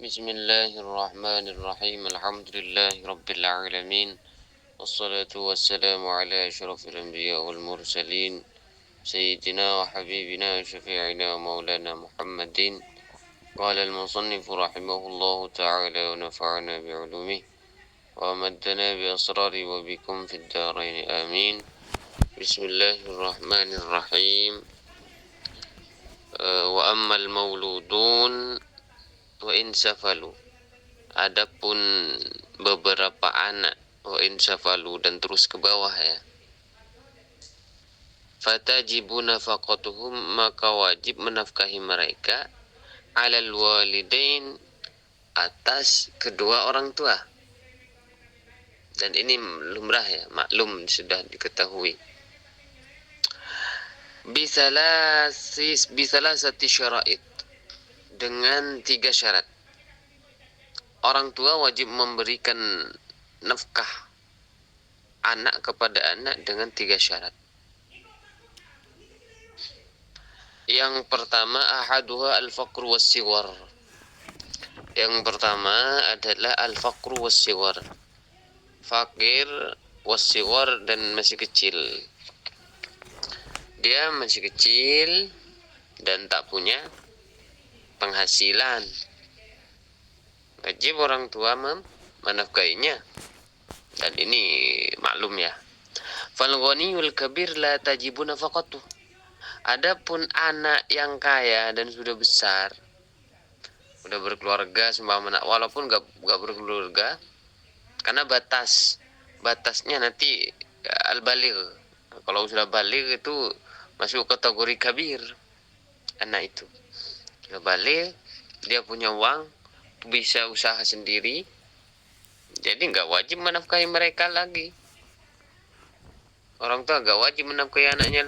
Bismillahirrahmanirrahim. Alhamdulillahi rabbil alamin. Wassalatu wassalamu ala asyrafil anbiya wal mursalin sayyidina wa habibina wa syafi'ina wa maulana Muhammadin. Qala al-musannif rahimahullahu ta'ala wa nafa'ana bi'ulumih wa amaddana bi asrari wa bikum fid darain amin. Bismillahirrahmanirrahim. Wa ammal mauludun wa insafalu. Adapun beberapa anak wa insafalu dan terus ke bawah ya. Fatajibu nafaqatuhum, maka wajib menafkahi mereka alal walidain, atas kedua orang tua. Dan ini lumrah ya, maklum sudah diketahui. Bisalasati syara'id, dengan 3 syarat. Orang tua wajib memberikan nafkah anak kepada anak dengan 3 syarat. Yang pertama, ahaduha al-faqru was-sighar. Yang pertama adalah al-faqru was-sighar. Fakir was-sighar dan masih kecil. Dia masih kecil dan tak punya penghasilan. Wajib orang tua menafkahinya. Dan ini maklum ya. Fal ghaniyul kabir la tajibu nafaqatuh. Adapun anak yang kaya dan sudah besar, sudah berkeluarga seumpama, walaupun gak berkeluarga, karena batasnya nanti al-baligh. Kalau sudah baligh itu masuk kategori kabir. Anak itu sudah baligh, dia punya uang, bisa usaha sendiri, jadi nggak wajib menafkahi mereka lagi. Orang tua nggak wajib menafkahi anaknya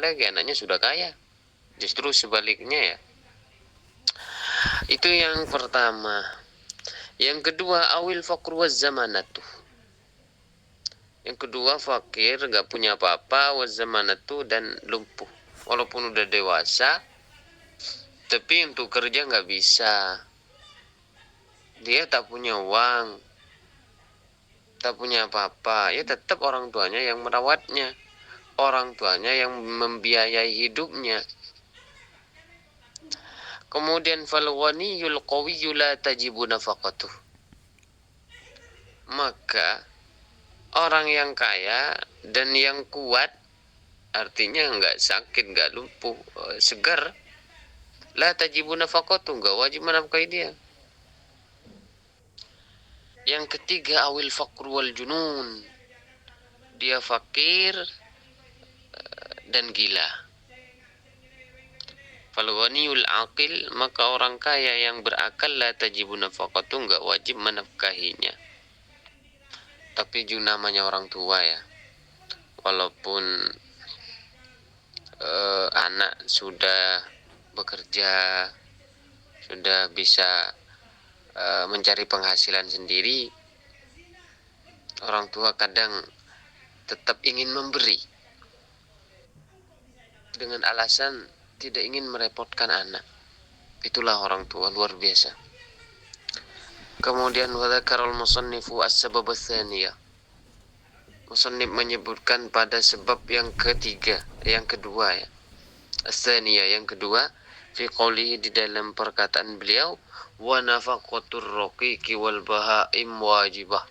lagi. Anaknya sudah kaya. Justru sebaliknya ya. Itu yang pertama. Yang kedua, awil faqru waz zamanatu. Yang kedua, fakir, nggak punya apa-apa, waz zamanatu, dan lumpuh. Walaupun udah dewasa, tapi untuk kerja nggak bisa. Dia tak punya uang, tak punya apa-apa, ya tetap orang tuanya yang merawatnya, orang tuanya yang membiayai hidupnya. Kemudian fal ghaniyul qawiyyu la tajibu nafaqatuh. Maka orang yang kaya dan yang kuat, artinya nggak sakit, nggak lumpuh, segar, la tajibu nafaqatuh, nggak wajib menafkahi dia. Yang ketiga, awil faqru wal junun. Dia fakir dan gila. Fal ghaniyul aqil, maka orang kaya yang berakal, la tajibu nafaqatuh, enggak wajib menafkahinya. Tapi juga namanya orang tua ya. Walaupun anak sudah bekerja, sudah bisa mencari penghasilan sendiri, orang tua kadang tetap ingin memberi dengan alasan tidak ingin merepotkan anak. Itulah orang tua luar biasa. Kemudian wadzakarul musannifu as-sabab ats-tsaniyah. Musannif menyebutkan pada sebab yang ketiga, yang kedua ya. Ats-tsaniyah, yang kedua, fi qoulihi, di dalam perkataan beliau, wa nafaqatur raqiqi wal bahaim wajibah.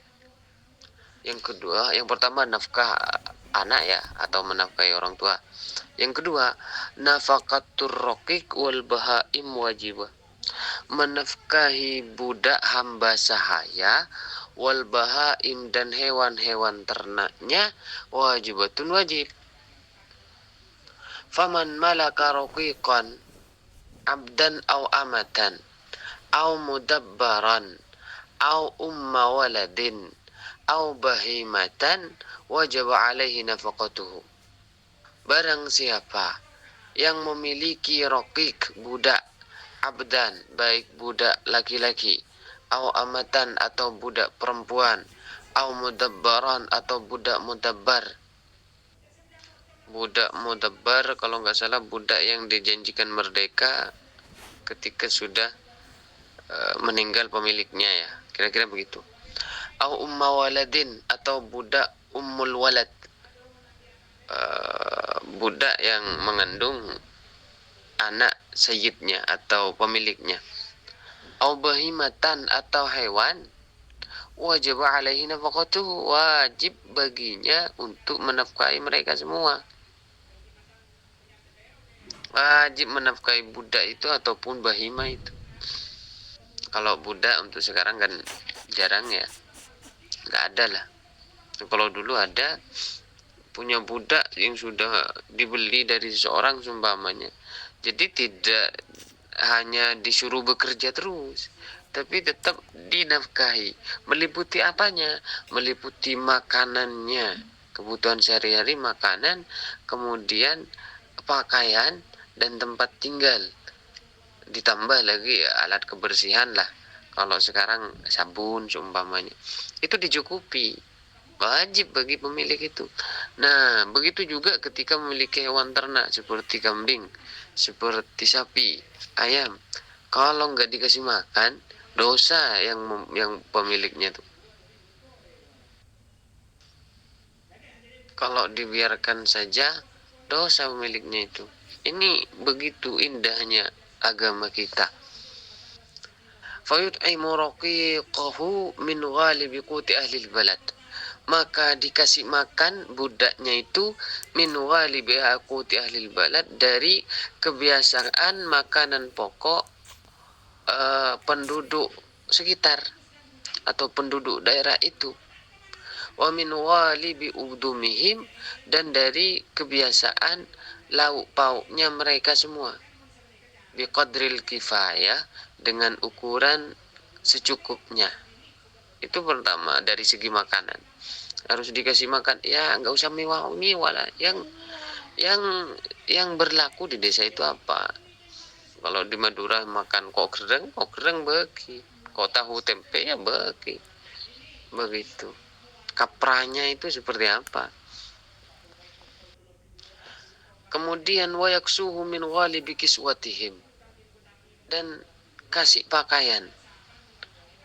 Yang kedua, yang pertama nafkah anak ya, atau menafkahi orang tua. Yang kedua, nafaqatur raqiq wal bahaim wajibah. Menafkahi budak hamba sahaya, wal bahaim, dan hewan-hewan ternaknya, wajibatun, wajib. Faman malaka raqiqan abdan au amatan au mudabbaran au umma waladin au bahimatan, wajib alaihi nafaqatuhu. Barang siapa yang memiliki raqiq, budak, abdan, baik budak laki-laki, au amatan, atau budak perempuan, au mudabbaran, atau budak mudabbar, budak mudabbar, kalau nggak salah budak yang dijanjikan merdeka ketika sudah meninggal pemiliknya ya, kira-kira begitu. Au umma waladin, atau budak ummul walad, budak yang mengandung anak sayyidnya atau pemiliknya. Au bahimatan, atau hewan, wajib alaihi nafaqatuhu, wajib baginya untuk menafkahi mereka semua. Wajib menafkahi budak itu ataupun bahima itu. Kalau budak untuk sekarang kan jarang ya, nggak ada lah. Kalau dulu ada, punya budak yang sudah dibeli dari seseorang seumpamanya, jadi tidak hanya disuruh bekerja terus, tapi tetap dinafkahi. Meliputi apanya? Meliputi makanannya, kebutuhan sehari-hari, makanan, kemudian pakaian dan tempat tinggal, ditambah lagi ya, alat kebersihan lah. Kalau sekarang sabun seumpamanya, itu dicukupi, wajib bagi pemilik itu. Nah, begitu juga ketika memiliki hewan ternak seperti kambing, seperti sapi, ayam. Kalau nggak dikasih makan, dosa yang pemiliknya tuh. Kalau dibiarkan saja, dosa pemiliknya itu. Ini begitu indahnya agama kita. Fayut'imu raqiqahu min ghalibi quti ahli balad, maka dikasih makan budaknya itu min ghalibi quti ahli balad, dari kebiasaan makanan pokok penduduk sekitar atau penduduk daerah itu. Wa min ghalibi udumihim, dan dari kebiasaan lauk pauknya mereka semua. Biqadril kifayah, dengan ukuran secukupnya. Itu pertama, dari segi makanan harus dikasih makan ya, nggak usah mewah-mewah lah. Yang yang berlaku di desa itu apa? Kalau di Madura makan kok gereng bagi, kok tahu tempe ya bagi, begitu. Kapranya itu seperti apa? Kemudian wayaksuhu min ghalibi kiswatihim, dan kasih pakaian,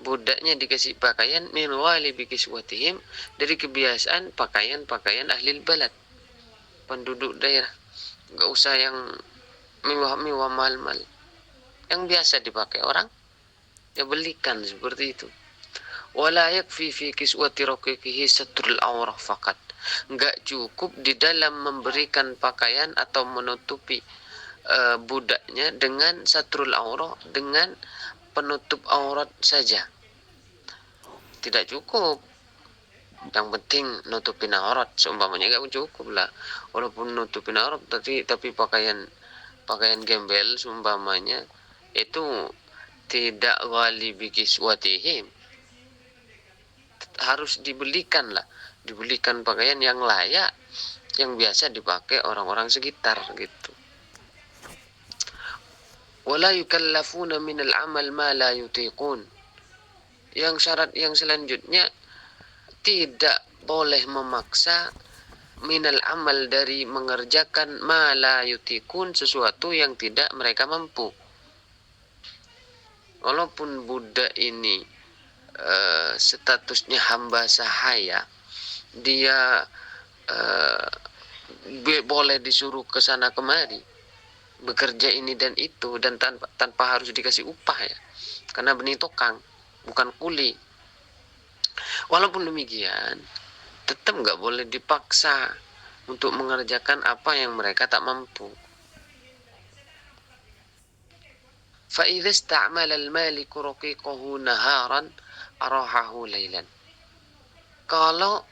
budaknya dikasih pakaian min ghalibi kiswatihim, dari kebiasaan pakaian ahli balad, penduduk daerah. Nggak usah yang mewah-mewah, mahal-mahal, yang biasa dipakai orang ya belikan seperti itu. Wala yakfi fi kiswati raqiqihi satrul awrah fakat, nggak cukup di dalam memberikan pakaian atau menutupi budaknya dengan satrul aurah, dengan penutup aurat saja. Tidak cukup. Yang penting nutupin aurat seumpamanya, nggak cukup lah. Walaupun nutupin aurat tapi pakaian gembel seumpamanya, itu tidak ghalibi kiswatihim, harus dibelikan lah, dibelikan pakaian yang layak, yang biasa dipakai orang-orang sekitar gitu. Wala yukallafuna minal amal ma la yutiqun, yang syarat yang selanjutnya, tidak boleh memaksa minal amal, dari mengerjakan ma la yutikun, sesuatu yang tidak mereka mampu. Walaupun budak ini statusnya hamba sahaya, dia boleh disuruh ke sana kemari, bekerja ini dan itu, dan tanpa harus dikasih upah ya, karena benih tokang, bukan kuli. Walaupun demikian, tetap nggak boleh dipaksa untuk mengerjakan apa yang mereka tak mampu. فَإِذَا اسْتَعْمَلَ الْمَالِكُ رَقِيقَهُ نَهَارًا أَرَاحَهُ لَيْلًا, kalau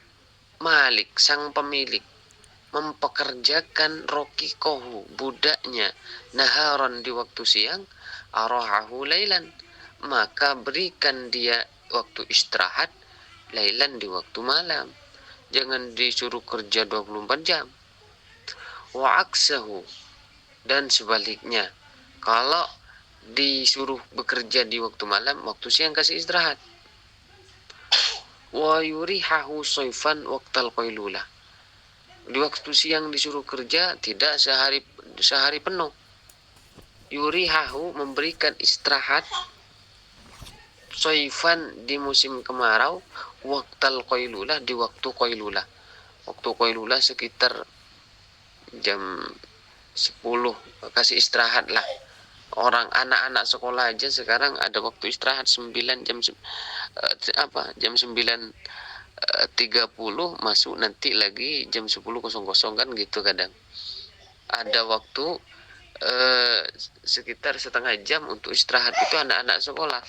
Malik, sang pemilik, mempekerjakan raqiqahu, budaknya, naharan, di waktu siang, arahahu lailan, maka berikan dia waktu istirahat, lailan, di waktu malam. Jangan disuruh kerja 24 jam. Wa aksahu, dan sebaliknya, kalau disuruh bekerja di waktu malam, waktu siang kasih istirahat. Wa yurihahu soifan waqtal qailulah, Di waktu siang disuruh kerja, tidak sehari penuh. Yurihahu, memberikan istirahat, soifan, di musim kemarau, waktal qailulah, di waktu qailulah. Waktu qailulah sekitar jam 10, kasih istirahat lah. Orang anak-anak sekolah aja sekarang ada waktu istirahat 9 jam 9.30 masuk, nanti lagi jam 10.00 kan gitu kadang. Ada waktu sekitar setengah jam untuk istirahat, itu anak-anak sekolah.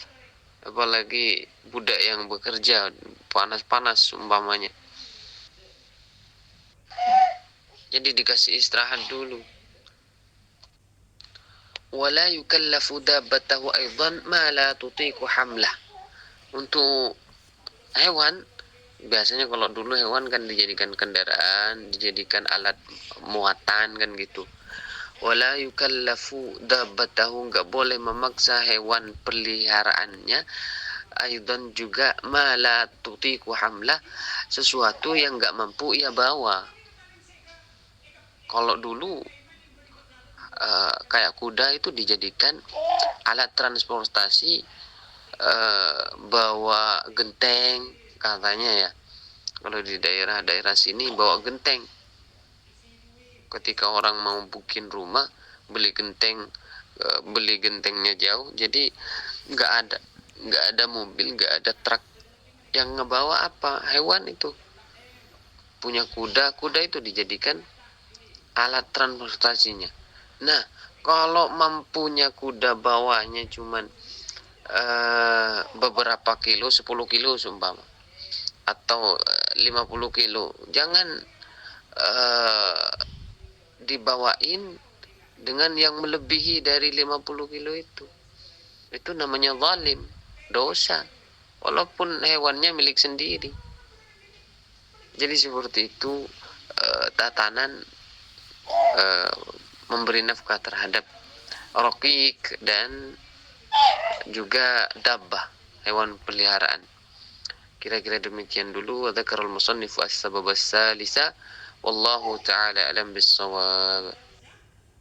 Apalagi budak yang bekerja panas-panas umpamanya. Jadi dikasih istirahat dulu. Wala yukallafu dabbatahu aidan ma la tutiqu hamlah. Untuk hewan, biasanya kalau dulu hewan kan dijadikan kendaraan, dijadikan alat muatan kan gitu. Wala yukallafu dabbatahu, enggak boleh memaksa hewan peliharaannya, aidan juga mala tutiqu hamlah, sesuatu yang enggak mampu ia bawa. Kalau dulu kayak kuda itu dijadikan alat transportasi, bawa genteng katanya ya. Kalau di daerah-daerah sini bawa genteng. Ketika orang mau bikin rumah, beli gentengnya jauh, jadi nggak ada mobil, nggak ada truk yang ngebawa apa, hewan itu punya kuda itu dijadikan alat transportasinya. Nah, kalau mampunya kuda bawanya cuman beberapa kilo, 10 kilo seumpama, atau 50 kilo, jangan dibawain dengan yang melebihi dari 50 kilo itu. Itu namanya zalim, dosa, walaupun hewannya milik sendiri. Jadi seperti itu tatanan memberi nafkah terhadap raqik dan juga dabbah, hewan peliharaan. Kira-kira demikian dulu. Wa dzakarul musannifu as-sabab as-salisa wallahu taala alam bis-shawab.